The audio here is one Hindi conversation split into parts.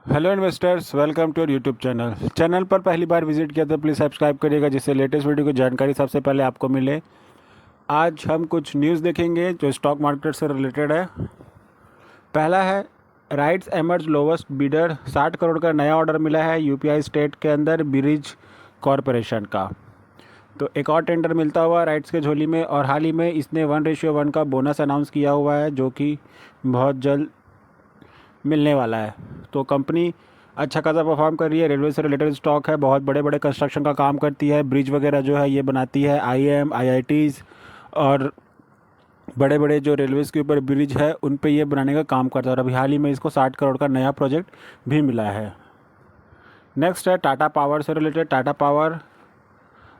Hello investors, welcome to your YouTube channel पर पहली बार विजिट किया तो प्लीज़ सब्सक्राइब करिएगा, जिससे लेटेस्ट वीडियो की जानकारी सबसे पहले आपको मिले। आज हम कुछ न्यूज़ देखेंगे जो स्टॉक मार्केट से रिलेटेड है। पहला है, rights emerge lowest bidder, 60 crore का नया ऑर्डर मिला है यूपीआई स्टेट के अंदर ब्रिज कॉरपोरेशन का। तो एक और टेंडर मिलता हुआ राइट्स के झोली में, और हाल ही में इसने 1:1 का बोनस अनाउंस किया हुआ है जो कि बहुत जल्द मिलने वाला है। तो कंपनी अच्छा खासा परफॉर्म कर रही है। रेलवे से रिलेटेड स्टॉक है, बहुत बड़े बड़े कंस्ट्रक्शन का काम करती है, ब्रिज वगैरह जो है ये बनाती है। आईएम आईआईटीज़ और बड़े बड़े जो रेलवेज़ के ऊपर ब्रिज है उन पे ये बनाने का काम करता है, और अभी हाल ही में इसको 60 करोड़ का नया प्रोजेक्ट भी मिला है। नेक्स्ट है टाटा पावर से related. Tata power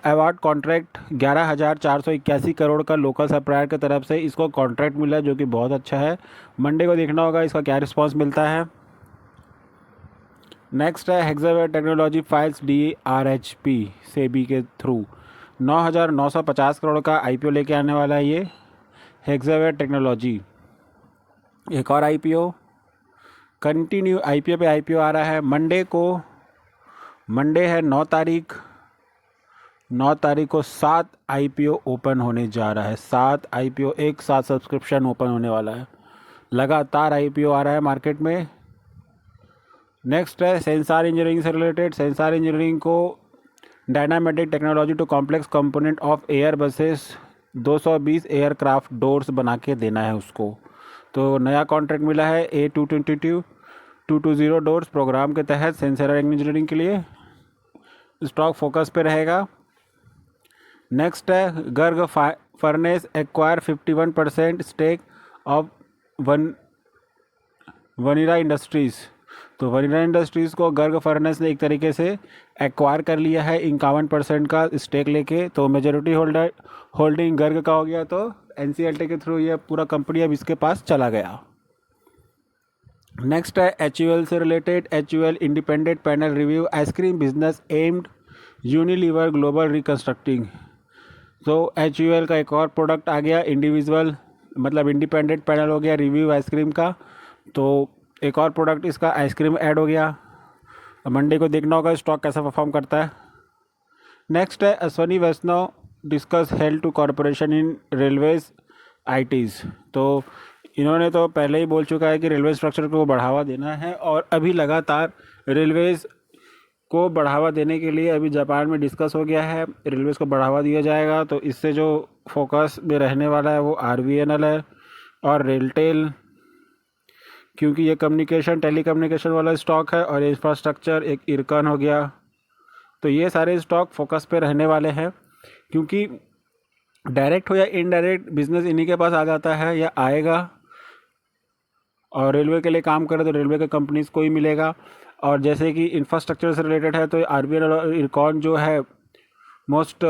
award contract 11,481 crore का लोकल सप्लायर की तरफ से इसको कॉन्ट्रैक्ट मिला, जो कि बहुत अच्छा है। मंडे को देखना होगा इसका क्या रिस्पॉन्स मिलता है। नेक्स्ट है Hexaware technology files DRHP SEBI के थ्रू 9,950 करोड़ का IPO लेके आने वाला है ये हेक्सावेयर टेक्नोलॉजी। एक और IPO कंटिन्यू, IPO पे IPO आ रहा है मंडे को। मंडे है 9 तारीख को 7 IPO ओपन होने जा रहा है। 7 IPO एक साथ सब्सक्रिप्शन ओपन होने वाला है। लगातार IPO आ रहा है मार्केट में। नेक्स्ट है सेंसार इंजीनियरिंग से रिलेटेड। सेंसार इंजीनियरिंग को Dynamatic technology to complex component of Airbuses 220 aircraft doors बना के देना है उसको। तो नया कॉन्ट्रैक्ट मिला है A222-220 डोर्स प्रोग्राम के तहत सेंसार इंजीनियरिंग के लिए। स्टॉक फोकस पे रहेगा। नेक्स्ट है Garg furnace acquire 51% stake of Vanira industries. तो वनीरा इंडस्ट्रीज़ को गर्ग फर्नेस ने एक तरीके से एक्वायर कर लिया है 51% का स्टेक लेके। तो मेजोरिटी होल्डिंग गर्ग का हो गया, तो NCLT के थ्रू ये पूरा कंपनी अब इसके पास चला गया। नेक्स्ट है HUL से related. HUL independent panel review ice cream business amid Unilever global reconstructing. तो HUL का एक और प्रोडक्ट आ गया, इंडिविजुअल मतलब इंडिपेंडेंट पैनल हो गया रिव्यू आइसक्रीम का। तो एक और प्रोडक्ट इसका आइसक्रीम ऐड हो गया। मंडे को देखना होगा स्टॉक कैसा परफॉर्म करता है। नेक्स्ट है Ashwini Vaishnaw discuss health to corporation in railways ITs। तो इन्होंने तो पहले ही बोल चुका है कि रेलवे स्ट्रक्चर को बढ़ावा देना है, और अभी लगातार रेलवेज़ को बढ़ावा देने के लिए अभी जापान में डिस्कस हो गया है, रेलवेज़ को बढ़ावा दिया जाएगा। तो इससे जो फोकस में रहने वाला है वो RVNL है और रेलटेल, क्योंकि ये कम्युनिकेशन टेलीकम्युनिकेशन वाला स्टॉक है, और इंफ्रास्ट्रक्चर एक इरकॉन हो गया। तो ये सारे स्टॉक फोकस पे रहने वाले हैं, क्योंकि डायरेक्ट हो या इनडायरेक्ट बिजनेस इन्हीं के पास आ जाता है या आएगा। और रेलवे के लिए काम करे तो रेलवे के कंपनीज को ही मिलेगा। और जैसे कि इंफ्रास्ट्रक्चर से रिलेटेड है तो RVNL और इरकॉन जो है मोस्ट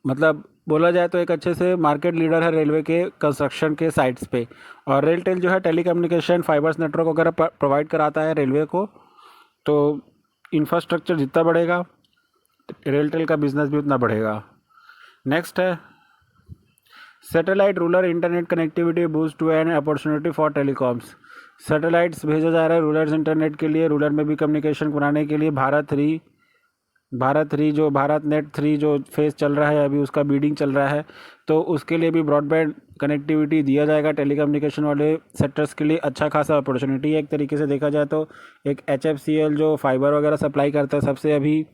मतलब बोला जाए तो एक अच्छे से मार्केट लीडर है रेलवे के कंस्ट्रक्शन के साइट्स पे। और रेलटेल जो है टेलीकम्युनिकेशन फाइबर्स नेटवर्क वगैरह प्रोवाइड कराता है रेलवे को। तो इंफ्रास्ट्रक्चर जितना बढ़ेगा रेलटेल का बिजनेस भी उतना बढ़ेगा। नेक्स्ट है satellite rural internet connectivity boost to an opportunity for telecoms. Satellites भेजा जा रहा है रूरल इंटरनेट के लिए, रूरल में भी कम्युनिकेशन बनाने के लिए। भारत जो भारत नेट 3 जो फेज़ चल रहा है अभी, उसका बीडिंग चल रहा है। तो उसके लिए भी ब्रॉडबैंड कनेक्टिविटी दिया जाएगा टेलीकम्युनिकेशन वाले सेक्टर्स के लिए। अच्छा खासा अपॉर्चुनिटी है एक तरीके से देखा जाए तो। एक HFCL जो फाइबर वगैरह सप्लाई करता है, सबसे अभी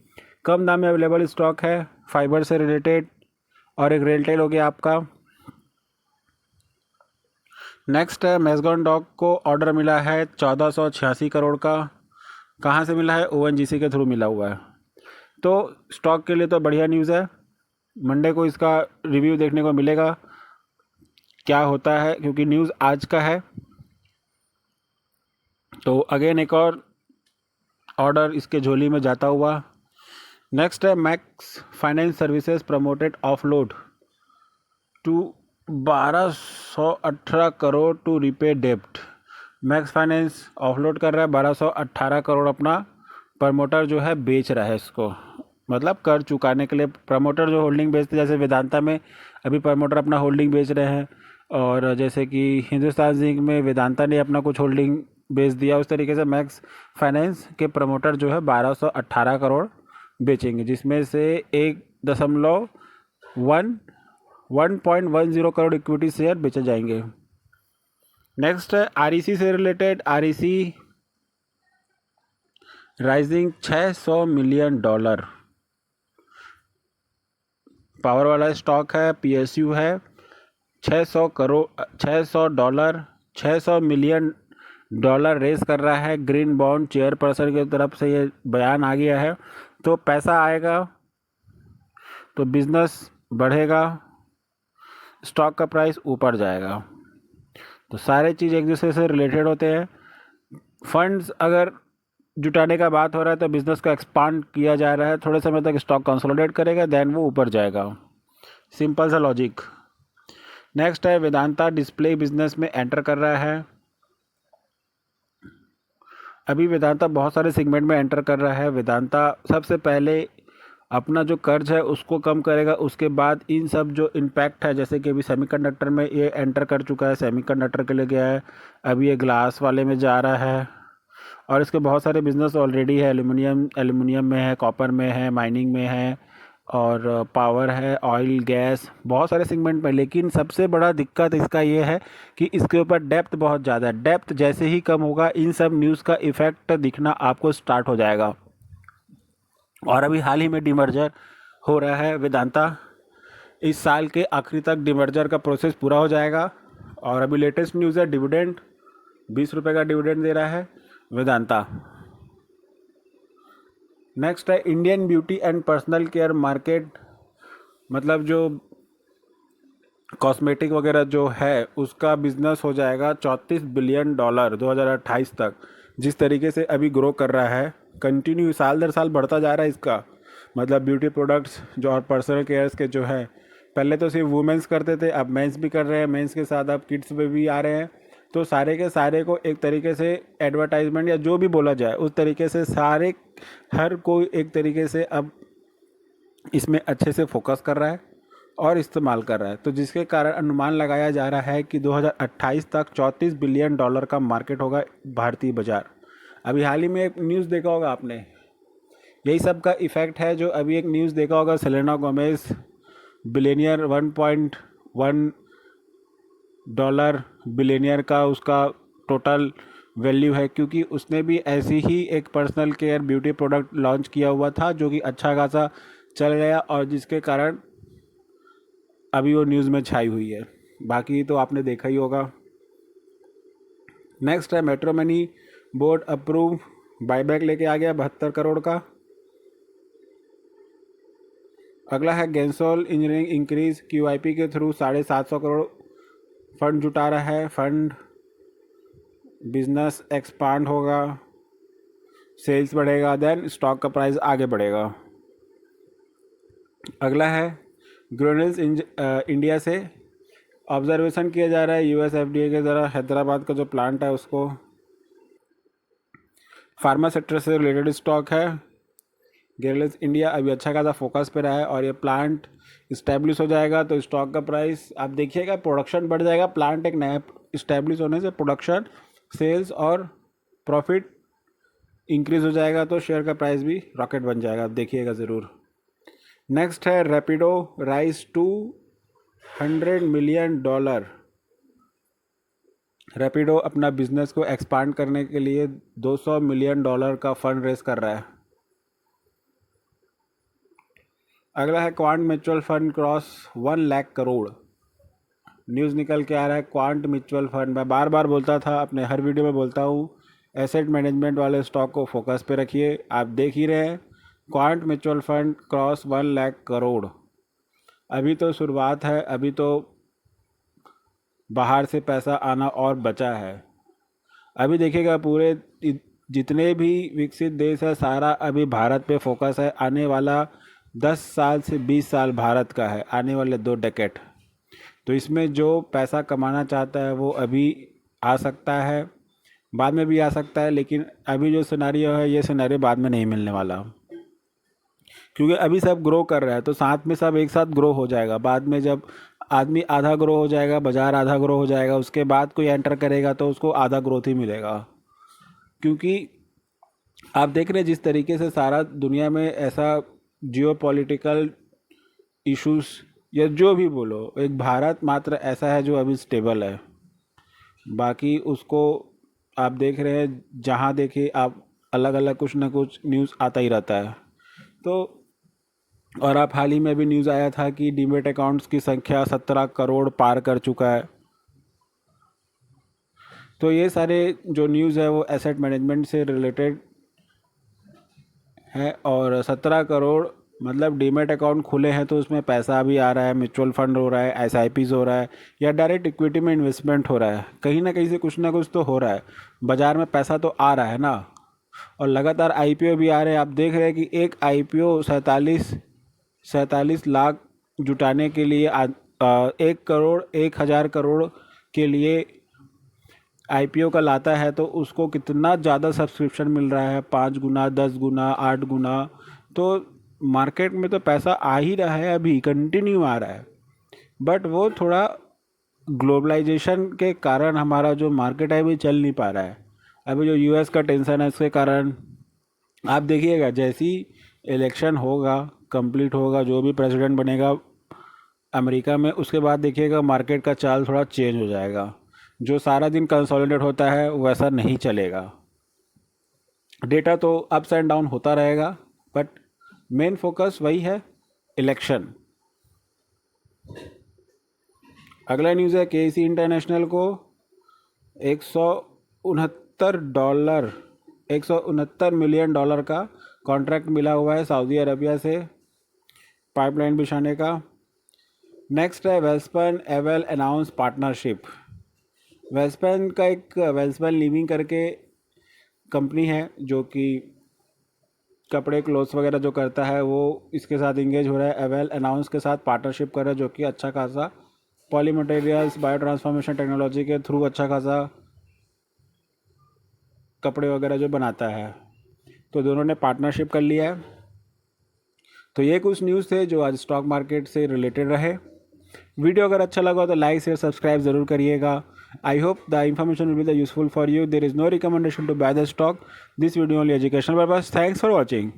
कम दाम में अवेलेबल स्टॉक है फाइबर से रिलेटेड। और एक रेलटेल हो गया आपका। नेक्स्ट है मैज़गॉन डॉक को ऑर्डर मिला है 1486 करोड़ का। कहाँ से मिला है? ONGC के थ्रू मिला हुआ है। तो स्टॉक के लिए तो बढ़िया न्यूज़ है। मंडे को इसका रिव्यू देखने को मिलेगा क्या होता है, क्योंकि न्यूज़ आज का है। तो अगेन एक और ऑर्डर इसके झोली में जाता हुआ। नेक्स्ट है Max Finance Services promoted offload to 1218 crore to repay डेप्ट। मैक्स फाइनेंस ऑफलोड कर रहा है 1218 करोड़, अपना प्रमोटर जो है बेच रहा है इसको, मतलब कर चुकाने के लिए। प्रमोटर जो होल्डिंग बेचते, जैसे वेदांता में अभी प्रमोटर अपना होल्डिंग बेच रहे हैं, और जैसे कि हिंदुस्तान जिंक में वेदांता ने अपना कुछ होल्डिंग बेच दिया। उस तरीके से मैक्स फाइनेंस के प्रमोटर जो है 1218 करोड़ बेचेंगे, जिसमें से 1.10 करोड़ इक्विटी शेयर बेचे जाएंगे। नेक्स्ट है आरईसी से related. REC rising $600 million, power वाला स्टॉक है, पीएसयू है। $600 मिलियन रेस कर रहा है। ग्रीन बॉन्ड चेयरपर्सन की तरफ से ये बयान आ गया है। तो पैसा आएगा तो बिजनेस बढ़ेगा, स्टॉक का प्राइस ऊपर जाएगा। तो सारे चीज़ एक दूसरे से रिलेटेड होते हैं। फंड्स अगर जुटाने का बात हो रहा है तो बिजनेस को एक्सपांड किया जा रहा है, थोड़े समय तक स्टॉक कंसोलिडेट करेगा, देन वो ऊपर जाएगा। सिंपल सा लॉजिक। नेक्स्ट है वेदांता डिस्प्ले बिजनेस में एंटर कर रहा है। अभी वेदांता बहुत सारे सेगमेंट में एंटर कर रहा है। वेदांता सबसे पहले अपना जो कर्ज है उसको कम करेगा, उसके बाद इन सब जो इम्पैक्ट है, जैसे कि अभी सेमीकंडक्टर में ये एंटर कर चुका है, सेमीकंडक्टर के लिए गया है, अभी ये ग्लास वाले में जा रहा है, और इसके बहुत सारे बिजनेस ऑलरेडी है। एल्यूमिनियम में है, कॉपर में है, माइनिंग में है, और पावर है, ऑयल गैस, बहुत सारे सेगमेंट में। लेकिन सबसे बड़ा दिक्कत इसका ये है कि इसके ऊपर डेप्थ बहुत ज़्यादा है। डेप्थ जैसे ही कम होगा, इन सब न्यूज़ का इफेक्ट दिखना आपको स्टार्ट हो जाएगा। और अभी हाल ही में डिमर्जर हो रहा है वेदांता, इस साल के आखिरी तक डिमर्जर का प्रोसेस पूरा हो जाएगा। और अभी लेटेस्ट न्यूज़ है, डिविडेंड 20 रुपये का डिविडेंड दे रहा है वेदांता। नेक्स्ट है Indian beauty and personal care market, मतलब जो कॉस्मेटिक वगैरह जो है उसका बिजनेस हो जाएगा $34 बिलियन 2028 तक। जिस तरीके से अभी ग्रो कर रहा है, कंटिन्यू साल दर साल बढ़ता जा रहा है इसका, मतलब ब्यूटी प्रोडक्ट्स जो और पर्सनल केयर्स के जो है, पहले तो सिर्फ वुमेंस करते थे, अब मेंस भी कर रहे हैं, मेंस के साथ अब किड्स पे भी आ रहे हैं। तो सारे के सारे को एक तरीके से एडवर्टाइजमेंट या जो भी बोला जाए उस तरीके से सारे, हर कोई एक तरीके से अब इसमें अच्छे से फोकस कर रहा है और इस्तेमाल कर रहा है। तो जिसके कारण अनुमान लगाया जा रहा है कि 2028 तक $34 बिलियन का मार्केट होगा भारतीय बाजार। अभी हाल ही में एक न्यूज़ देखा होगा आपने, यही सब का इफ़ेक्ट है। जो अभी एक न्यूज़ देखा होगा, सेलेना गोमेज बिलियनियर, $1.1 बिलियनियर का उसका टोटल वैल्यू है, क्योंकि उसने भी ऐसी ही एक personal care beauty product launch किया हुआ था जो कि अच्छा खासा चल गया, और जिसके कारण अभी वो न्यूज़ में छाई हुई है। बाकी तो आपने देखा ही होगा। नेक्स्ट है metro money board approve buyback लेके आ गया 72 करोड़ का। अगला है गेंसोल इंजीनियरिंग इंक्रीज QIP के थ्रू 750 करोड़ फंड जुटा रहा है। फंड बिजनेस एक्सपांड होगा, सेल्स बढ़ेगा, देन स्टॉक का प्राइस आगे बढ़ेगा। अगला है ग्रोनेल्स इंडिया से ऑब्जर्वेशन किया जा रहा है US FDA के द्वारा, हैदराबाद का जो प्लांट है उसको। फार्मा सेक्टर से रिलेटेड स्टॉक है। ग्रोनेल्स इंडिया अभी अच्छा खासा फोकस पे रहा है, और ये प्लांट इस्टेब्लिश हो जाएगा तो स्टॉक का प्राइस आप देखिएगा, प्रोडक्शन बढ़ जाएगा। प्लांट एक नया इस्टेब्लिश होने से प्रोडक्शन, सेल्स और प्रॉफिट इंक्रीज हो जाएगा, तो शेयर का प्राइस भी रॉकेट बन जाएगा, आप देखिएगा ज़रूर। नेक्स्ट है Rapido rise to $100 million. Rapido अपना बिजनेस को एक्सपांड करने के लिए $200 मिलियन का फंड रेस कर रहा है। अगला है quant mutual fund cross 1 lakh crore. News निकल के आ रहा है क्वांट म्यूचुअल फंड, मैं बार बार बोलता था, अपने हर वीडियो में बोलता हूँ, एसेट मैनेजमेंट वाले स्टॉक को फोकस पे रखिए। आप देख ही रहे हैं, quant mutual fund cross 1 lakh crore. अभी तो शुरुआत है, अभी तो बाहर से पैसा आना और बचा है। अभी देखिएगा, पूरे जितने भी विकसित देश है सारा अभी भारत पे फोकस है। आने वाला 10 साल से 20 साल भारत का है, आने वाले 2 डेकेड। तो इसमें जो पैसा कमाना चाहता है वो अभी आ सकता है, बाद में भी आ सकता है, लेकिन अभी जो सिनेरियो है ये सिनेरियो बाद में नहीं मिलने वाला, क्योंकि अभी सब ग्रो कर रहा है तो साथ में सब एक साथ ग्रो हो जाएगा। बाद में जब आदमी आधा ग्रो हो जाएगा, बाज़ार आधा ग्रो हो जाएगा, उसके बाद कोई एंटर करेगा तो उसको आधा ग्रोथ ही मिलेगा। क्योंकि आप देख रहे हैं जिस तरीके से सारा दुनिया में ऐसा जियोपॉलिटिकल इश्यूज या जो भी बोलो, एक भारत मात्र ऐसा है जो अभी स्टेबल है। बाकी उसको आप देख रहे हैं, जहाँ देखिए आप अलग अलग कुछ ना कुछ न्यूज़ आता ही रहता है। तो और आप हाल ही में भी न्यूज़ आया था कि डीमेट अकाउंट्स की संख्या 17 करोड़ पार कर चुका है। तो ये सारे जो न्यूज़ है वो एसेट मैनेजमेंट से रिलेटेड है। और 17 करोड़ मतलब डीमेट अकाउंट खुले हैं तो उसमें पैसा भी आ रहा है, म्यूचुअल फंड हो रहा है, एसआईपीज हो रहा है, या डायरेक्ट इक्विटी में इन्वेस्टमेंट हो रहा है। कहीं ना कहीं से कुछ ना कुछ तो हो रहा है, बाज़ार में पैसा तो आ रहा है ना। और लगातार आईपीओ भी आ रहे हैं। आप देख रहे हैं कि एक आईपीओ 47 लाख जुटाने के लिए 1 करोड़ 1,000 करोड़ के लिए आईपीओ का लाता है, तो उसको कितना ज़्यादा सब्सक्रिप्शन मिल रहा है, 5 गुना, 10 गुना, 8 गुना। तो मार्केट में तो पैसा आ ही रहा है, अभी कंटिन्यू आ रहा है। बट वो थोड़ा ग्लोबलाइजेशन के कारण हमारा जो मार्केट है वो चल नहीं पा रहा है। अभी जो यूएस का टेंशन है उसके कारण आप देखिएगा, जैसी इलेक्शन होगा, कंप्लीट होगा, जो भी प्रेसिडेंट बनेगा अमेरिका में, उसके बाद देखिएगा मार्केट का चाल थोड़ा चेंज हो जाएगा। जो सारा दिन कंसोलिडेट होता है वैसा नहीं चलेगा। डेटा तो अप्स एंड डाउन होता रहेगा, बट मेन फोकस वही है, इलेक्शन। अगला न्यूज़ है केसी इंटरनेशनल को $169 $169 मिलियन का कॉन्ट्रैक्ट मिला हुआ है सऊदी अरबिया से पाइपलाइन बिछाने का। नेक्स्ट है Welspun avail announce partnership. Welspun का एक वेल्सपन लिविंग करके कंपनी है जो कि कपड़े क्लोथ्स वगैरह जो करता है, वो इसके साथ इंगेज हो रहा है। एवेल अनाउंस के साथ पार्टनरशिप कर रहा है, जो कि अच्छा खासा poly materials bio transformation technology के थ्रू अच्छा खासा कपड़े वगैरह जो बनाता है। तो दोनों ने पार्टनरशिप कर लिया है। तो ये कुछ न्यूज़ थे जो आज स्टॉक मार्केट से रिलेटेड रहे। वीडियो अगर अच्छा लगा तो लाइक शेयर सब्सक्राइब ज़रूर करिएगा। I hope the information will be the useful for you. There is no recommendation to buy the stock, this video only educational purpose. Thanks for watching.